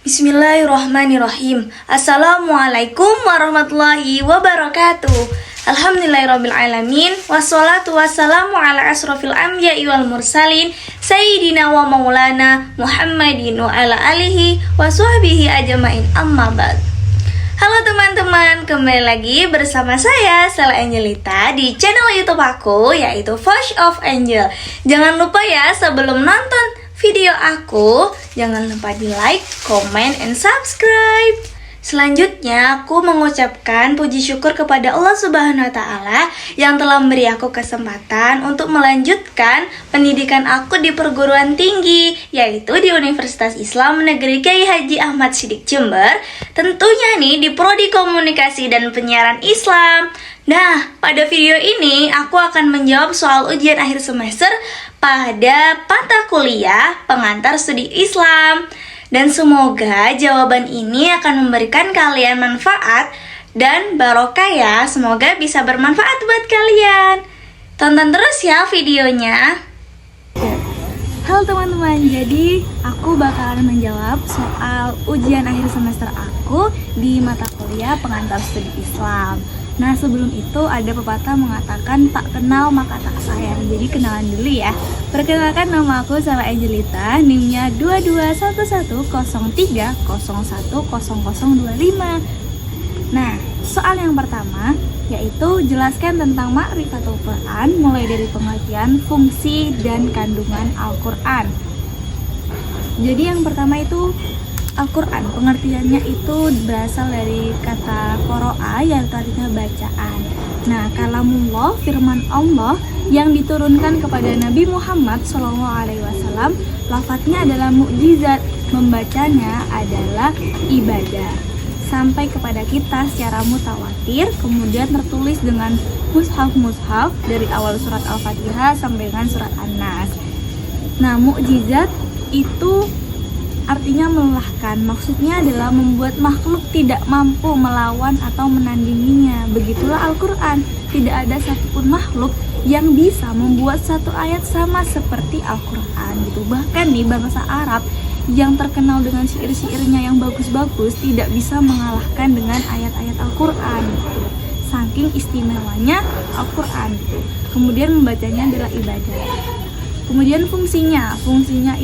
Bismillahirrahmanirrahim. Assalamualaikum warahmatullahi wabarakatuh. Alhamdulillahirrabbilalamin. Wassalatu wassalamu ala asrofil anbiya'i wal mursalin Sayyidina wa maulana Muhammadin wa ala alihi wa sahbihi ajma'in, amma ba'd. Halo teman-teman, kembali lagi bersama saya Sela Angelita di channel YouTube aku, yaitu Voice of Angel. Jangan lupa ya, sebelum nonton video aku, jangan lupa di like, comment, and subscribe. Selanjutnya, aku mengucapkan puji syukur kepada Allah Subhanahu wa Ta'ala yang telah memberi aku kesempatan untuk melanjutkan pendidikan aku di perguruan tinggi, yaitu di Universitas Islam Negeri Kyai Haji Ahmad Siddiq Jember. Tentunya nih di Prodi Komunikasi dan Penyiaran Islam. Nah, pada video ini aku akan menjawab soal ujian akhir semester pada mata kuliah pengantar studi Islam. Dan semoga jawaban ini akan memberikan kalian manfaat dan barokah ya. Semoga bisa bermanfaat buat kalian. Tonton terus ya videonya. Halo teman-teman, jadi aku bakalan menjawab soal ujian akhir semester aku di mata kuliah pengantar studi Islam. Nah, sebelum itu ada pepatah mengatakan tak kenal maka tak sayang. Jadi kenalan dulu ya. Perkenalkan, nama aku Sela Angelita, NIM-nya 221101010025. Nah, soal yang pertama yaitu jelaskan tentang ma'rifatul Quran mulai dari pengertian, fungsi, dan kandungan Al-Quran. Jadi yang pertama itu Al-Quran, pengertiannya itu berasal dari kata qoro'a yang artinya bacaan. Nah, kalamullah, firman Allah yang diturunkan kepada Nabi Muhammad SAW, lafadznya adalah mukjizat, membacanya adalah ibadah. Sampai kepada kita secara mutawatir, kemudian tertulis dengan mushaf-mushaf dari awal surat Al-Fatihah sampai dengan surat An-Nas. Nah, mukjizat itu artinya melelahkan, maksudnya adalah membuat makhluk tidak mampu melawan atau menandinginya. Begitulah Al-Quran, tidak ada satupun makhluk yang bisa membuat satu ayat sama seperti Al-Quran gitu. Bahkan nih bangsa Arab yang terkenal dengan syair-syairnya yang bagus-bagus tidak bisa mengalahkan dengan ayat-ayat Al-Quran gitu. Saking istimewanya Al-Quran gitu. Kemudian membacanya adalah ibadah. Kemudian fungsinya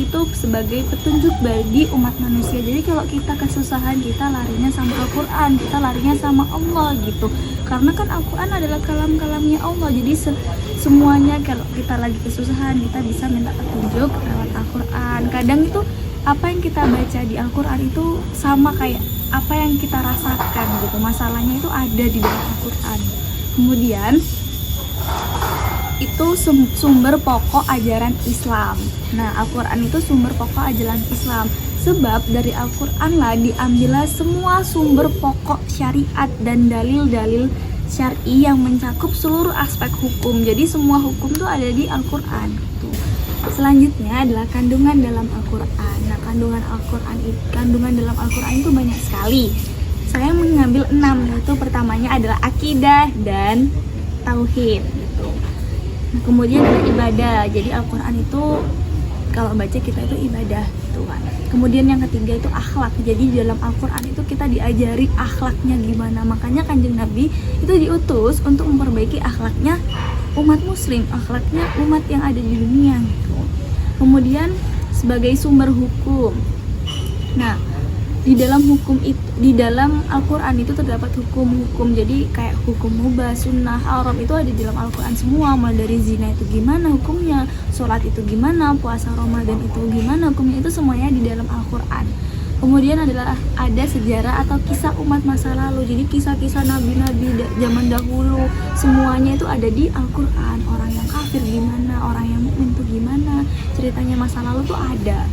itu sebagai petunjuk bagi umat manusia. Jadi kalau kita kesusahan, kita larinya sama Al-Quran, kita larinya sama Allah gitu. Karena kan Al-Quran adalah kalam-kalamnya Allah. Jadi semuanya kalau kita lagi kesusahan, kita bisa minta petunjuk lewat Al-Quran. Kadang itu apa yang kita baca di Al-Quran itu sama kayak apa yang kita rasakan gitu. Masalahnya itu ada di dalam Al-Quran. Kemudian itu sumber pokok ajaran Islam. Nah, Al-Quran itu sumber pokok ajaran Islam. Sebab dari Al-Quran lah diambillah semua sumber pokok syariat dan dalil-dalil syar'i yang mencakup seluruh aspek hukum. Jadi semua hukum itu ada di Al-Quran gitu. Selanjutnya adalah kandungan dalam Al-Quran. Nah, kandungan dalam Al-Quran itu banyak sekali. Saya mengambil 6, yaitu pertamanya adalah akidah dan tauhid gitu. Kemudian ada ibadah, jadi Al-Quran itu kalau baca kita itu ibadah gitu kan. Kemudian yang ketiga itu akhlak, jadi di dalam Al-Quran itu kita diajari akhlaknya gimana. Makanya Kanjeng Nabi itu diutus untuk memperbaiki akhlaknya umat muslim, akhlaknya umat yang ada di dunia gitu. Kemudian sebagai sumber hukum. Nah, di dalam Al-Quran itu terdapat hukum-hukum. Jadi kayak hukum mubah, sunnah, haram itu ada di dalam Al-Quran semua. Mulai dari zina itu gimana hukumnya, sholat itu gimana, puasa Ramadan itu gimana hukumnya, itu semuanya di dalam Al-Quran. Kemudian adalah ada sejarah atau kisah umat masa lalu. Jadi kisah-kisah nabi-nabi zaman dahulu semuanya itu ada di Al-Quran. Orang yang kafir gimana, orang yang mukmin itu gimana, ceritanya masa lalu tuh ada.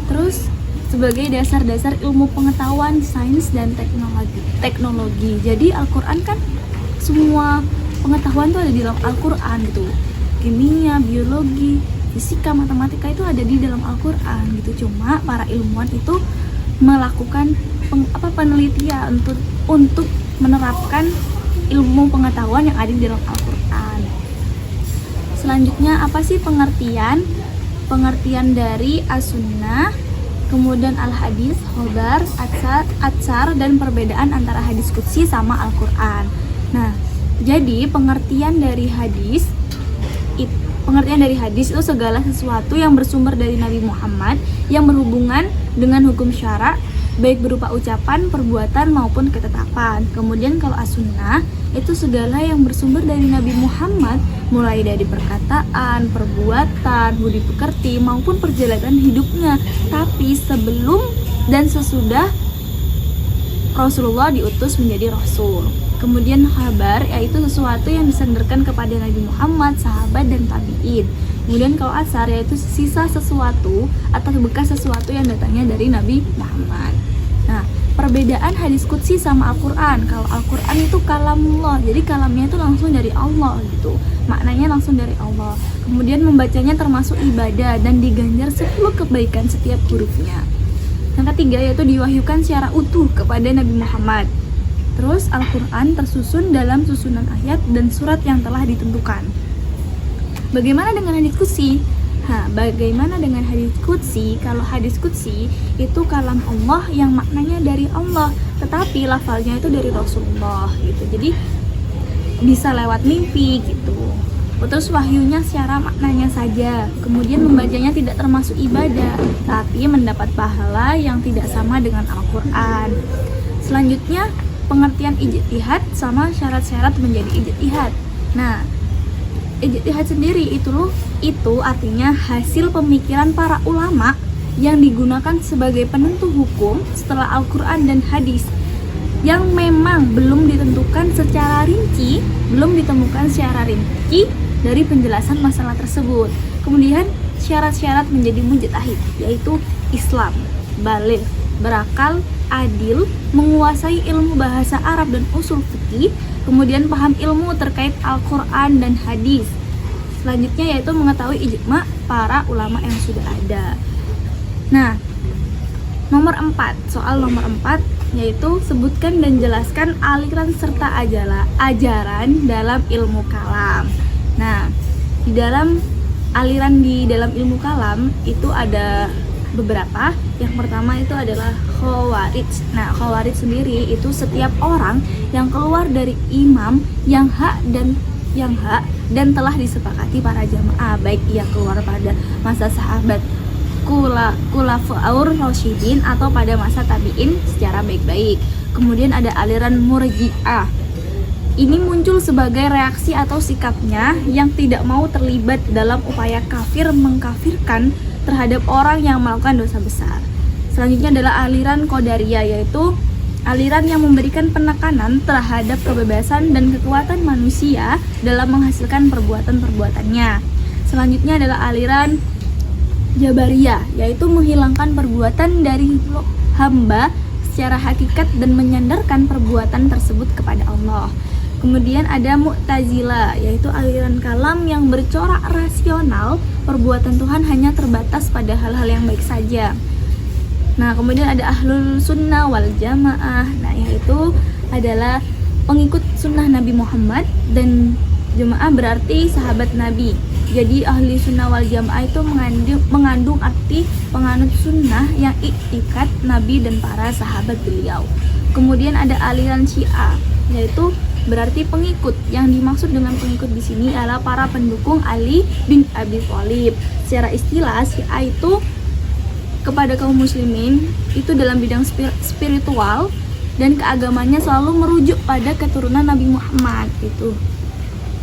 Terus sebagai dasar-dasar ilmu pengetahuan, sains, dan teknologi. Jadi Al-Quran kan semua pengetahuan itu ada di dalam Al-Quran gitu. Kimia, biologi, fisika, matematika itu ada di dalam Al-Quran gitu. Cuma para ilmuwan itu melakukan penelitian untuk menerapkan ilmu pengetahuan yang ada di dalam Al-Quran. Selanjutnya apa sih pengertian dari as-sunnah? kemudian al-hadis, khobar, atsar, dan perbedaan antara hadis qudsi sama Al-Quran. Nah, jadi pengertian dari hadis itu segala sesuatu yang bersumber dari Nabi Muhammad yang berhubungan dengan hukum syara, baik berupa ucapan, perbuatan, maupun ketetapan. Kemudian kalau as-sunnah itu segala yang bersumber dari Nabi Muhammad, mulai dari perkataan, perbuatan, budi pekerti, maupun perjalanan hidupnya, tapi sebelum dan sesudah Rasulullah diutus menjadi Rasul. Kemudian khabar, yaitu sesuatu yang disandarkan kepada Nabi Muhammad, sahabat, dan tabi'in. Kemudian kalau asar, yaitu sisa sesuatu atau bekas sesuatu yang datangnya dari Nabi Muhammad. Nah, perbedaan hadis qudsi sama Al-Quran. Kalau Al-Quran itu kalamullah, jadi kalamnya itu langsung dari Allah gitu, maknanya langsung dari Allah. Kemudian membacanya termasuk ibadah dan diganjar 10 kebaikan setiap hurufnya. Yang ketiga yaitu diwahyukan secara utuh kepada Nabi Muhammad. Terus Al-Quran tersusun dalam susunan ayat dan surat yang telah ditentukan. Bagaimana dengan hadis qudsi? Bagaimana dengan hadis qudsi? Kalau hadis qudsi itu kalam Allah yang maknanya dari Allah, tetapi lafalnya itu dari Rasulullah gitu. Jadi bisa lewat mimpi gitu. Terus wahyunya secara maknanya saja. Kemudian membacanya tidak termasuk ibadah, tapi mendapat pahala yang tidak sama dengan Al-Quran. Selanjutnya pengertian ijtihad sama syarat-syarat menjadi ijtihad. Nah, ijtihad sendiri itu artinya hasil pemikiran para ulama yang digunakan sebagai penentu hukum setelah Al-Quran dan hadis, yang memang belum ditemukan secara rinci dari penjelasan masalah tersebut. Kemudian syarat-syarat menjadi mujtahid yaitu Islam, baligh, berakal, adil, menguasai ilmu bahasa Arab dan usul fikih, kemudian paham ilmu terkait Al-Quran dan hadis. Selanjutnya yaitu mengetahui ijma para ulama yang sudah ada. Nah, soal nomor 4 yaitu sebutkan dan jelaskan aliran serta ajaran dalam ilmu kalam. Nah, di dalam ilmu kalam itu ada beberapa. Yang pertama itu adalah khawarij. Nah, khawarij sendiri itu setiap orang yang keluar dari imam yang hak dan telah disepakati para jamaah, baik ia keluar pada masa sahabat khulafaur rasyidin atau pada masa tabi'in secara baik-baik. Kemudian ada aliran murji'ah. Ini muncul sebagai reaksi atau sikapnya yang tidak mau terlibat dalam upaya mengkafirkan terhadap orang yang melakukan dosa besar. Selanjutnya adalah aliran qadariyah, yaitu aliran yang memberikan penekanan terhadap kebebasan dan kekuatan manusia dalam menghasilkan perbuatan-perbuatannya. Selanjutnya adalah aliran jabariyah, yaitu menghilangkan perbuatan dari hamba secara hakikat dan menyandarkan perbuatan tersebut kepada Allah. Kemudian ada Mu'tazilah, yaitu aliran kalam yang bercorak rasional, perbuatan Tuhan hanya terbatas pada hal-hal yang baik saja. Nah, kemudian ada Ahlul Sunnah wal Jamaah. Nah, yaitu adalah pengikut sunnah Nabi Muhammad, dan jamaah berarti sahabat Nabi. Jadi ahli sunnah wal jamaah itu mengandung arti penganut sunnah yang iktikat Nabi dan para sahabat beliau. Kemudian ada aliran Syiah, yaitu berarti pengikut. Yang dimaksud dengan pengikut di sini adalah para pendukung Ali bin Abi Thalib. Secara istilah, Syiah itu kepada kaum muslimin itu dalam bidang spiritual dan keagamannya selalu merujuk pada keturunan Nabi Muhammad itu.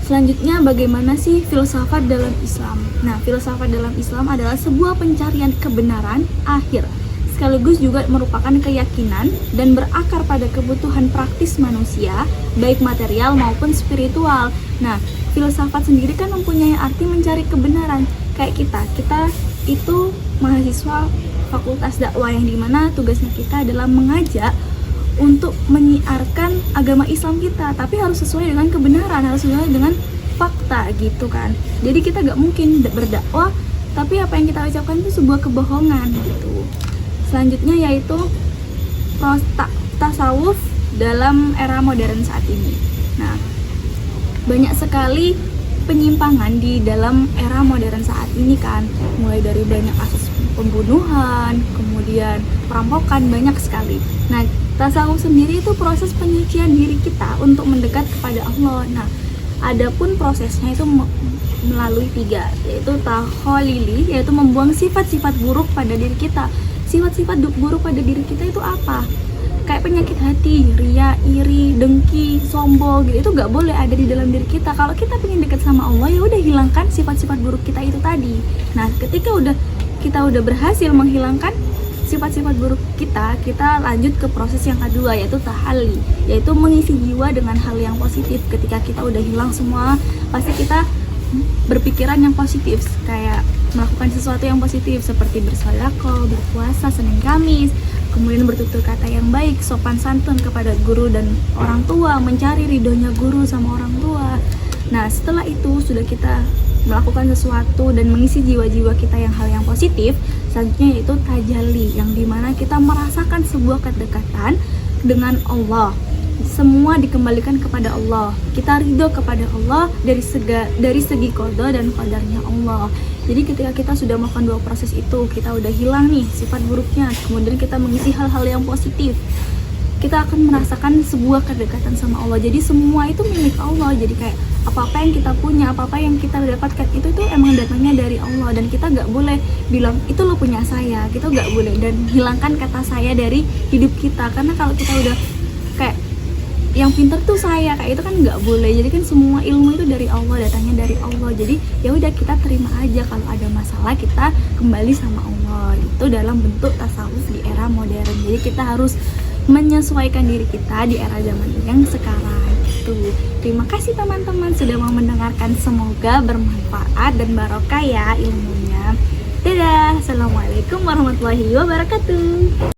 Selanjutnya, bagaimana sih filsafat dalam Islam? Nah, filsafat dalam Islam adalah sebuah pencarian kebenaran akhir, sekaligus juga merupakan keyakinan dan berakar pada kebutuhan praktis manusia, baik material maupun spiritual. Nah, filsafat sendiri kan mempunyai arti mencari kebenaran. Kayak kita itu mahasiswa fakultas dakwah yang dimana tugasnya kita adalah mengajak untuk menyiarkan agama Islam kita, tapi harus sesuai dengan kebenaran, harus sesuai dengan fakta gitu kan. Jadi kita gak mungkin berdakwah tapi apa yang kita ucapkan itu sebuah kebohongan gitu. Selanjutnya yaitu tasawuf dalam era modern saat ini. Nah, banyak sekali penyimpangan di dalam era modern saat ini kan, mulai dari banyak kasus pembunuhan, kemudian perampokan, banyak sekali. Nah, tasawuf sendiri itu proses penyucian diri kita untuk mendekat kepada Allah. Nah, adapun prosesnya itu melalui 3, yaitu takholili, yaitu membuang sifat-sifat buruk pada diri kita. Sifat-sifat buruk pada diri kita itu apa? Kayak penyakit hati, ria, iri, dengki, sombong gitu, itu nggak boleh ada di dalam diri kita. Kalau kita pengen dekat sama Allah, ya udah hilangkan sifat-sifat buruk kita itu tadi. Nah, ketika kita udah berhasil menghilangkan sifat-sifat buruk kita lanjut ke proses yang kedua, yaitu tahalli, yaitu mengisi jiwa dengan hal yang positif. Ketika kita udah hilang semua, pasti kita berpikiran yang positif, kayak melakukan sesuatu yang positif seperti bersedekah, berpuasa Senin Kamis, kemudian bertutur kata yang baik, sopan santun kepada guru dan orang tua, mencari ridhonya guru sama orang tua. Nah, setelah itu sudah kita melakukan sesuatu dan mengisi jiwa-jiwa kita yang hal yang positif, selanjutnya yaitu tajalli, yang dimana kita merasakan sebuah kedekatan dengan Allah. Semua dikembalikan kepada Allah. Kita ridho kepada Allah dari segi qada dan qadarnya Allah. Jadi ketika kita sudah melakukan 2 proses itu, kita udah hilang nih sifat buruknya, kemudian kita mengisi hal-hal yang positif, kita akan merasakan sebuah kedekatan sama Allah. Jadi semua itu milik Allah. Jadi kayak apa-apa yang kita punya, apa-apa yang kita dapatkan itu emang datangnya dari Allah, dan kita nggak boleh bilang itu lo punya saya, kita nggak boleh, dan hilangkan kata saya dari hidup kita. Karena kalau kita udah kayak yang pinter tuh saya, kayak itu kan nggak boleh. Jadi kan semua ilmu itu dari Allah, datangnya dari Allah. Jadi ya udah, kita terima aja. Kalau ada masalah, kita kembali sama Allah. Itu dalam bentuk tasawuf di era modern. Jadi kita harus menyesuaikan diri kita di era zaman yang sekarang itu. Terima kasih teman-teman sudah mau mendengarkan, semoga bermanfaat dan barokah ya ilmunya. Dadah, assalamualaikum warahmatullahi wabarakatuh.